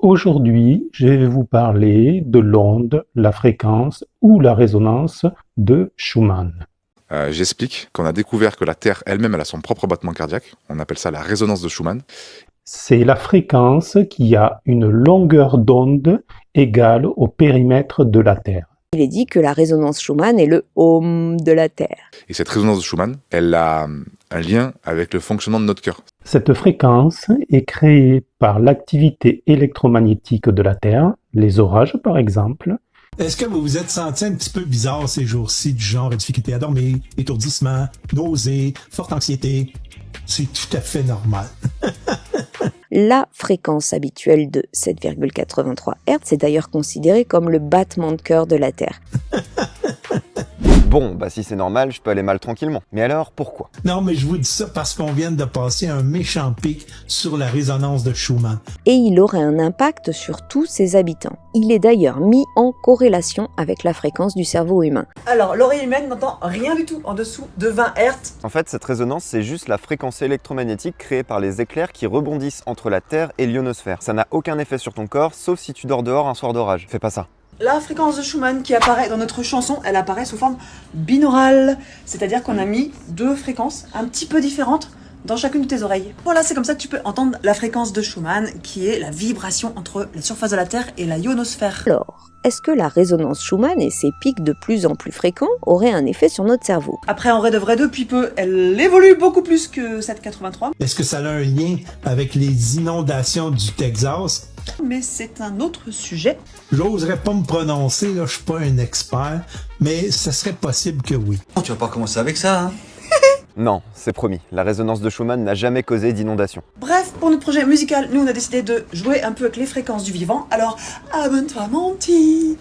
Aujourd'hui, je vais vous parler de l'onde, la fréquence ou la résonance de Schumann. J'explique qu'on a découvert que la Terre elle-même, elle a son propre battement cardiaque. On appelle ça la résonance de Schumann. C'est la fréquence qui a une longueur d'onde égale au périmètre de la Terre. Il est dit que la résonance Schumann est le Om de la Terre. Et cette résonance de Schumann, elle a un lien avec le fonctionnement de notre cœur. Cette fréquence est créée par l'activité électromagnétique de la Terre, les orages par exemple. Est-ce que vous vous êtes senti un petit peu bizarre ces jours-ci, du genre difficulté à dormir, étourdissement, nausées, forte anxiété? C'est tout à fait normal. La fréquence habituelle de 7,83 Hz est d'ailleurs considérée comme le battement de cœur de la Terre. Bon, si c'est normal, je peux aller mal tranquillement. Mais alors, pourquoi? Non, mais je vous dis ça parce qu'on vient de passer un méchant pic sur la résonance de Schumann. Et il aurait un impact sur tous ses habitants. Il est d'ailleurs mis en corrélation avec la fréquence du cerveau humain. Alors, l'oreille humaine n'entend rien du tout en dessous de 20 Hz. En fait, cette résonance, c'est juste la fréquence électromagnétique créée par les éclairs qui rebondissent entre la Terre et l'ionosphère. Ça n'a aucun effet sur ton corps, sauf si tu dors dehors un soir d'orage. Fais pas ça. La fréquence de Schumann qui apparaît dans notre chanson, elle apparaît sous forme binaurale. C'est-à-dire qu'on a mis deux fréquences un petit peu différentes dans chacune de tes oreilles. Voilà, c'est comme ça que tu peux entendre la fréquence de Schumann, qui est la vibration entre la surface de la Terre et la ionosphère. Alors, est-ce que la résonance Schumann et ses pics de plus en plus fréquents auraient un effet sur notre cerveau? Après, en vrai de vrai, depuis peu, elle évolue beaucoup plus que 7,83. Est-ce que ça a un lien avec les inondations du Texas? Mais c'est un autre sujet. J'oserais pas me prononcer, là, je suis pas un expert, mais ça serait possible que oui. Tu vas pas commencer avec ça, hein? Non, c'est promis, la résonance de Schumann n'a jamais causé d'inondation. Bref, pour notre projet musical, nous on a décidé de jouer un peu avec les fréquences du vivant, alors abonne-toi mon petit.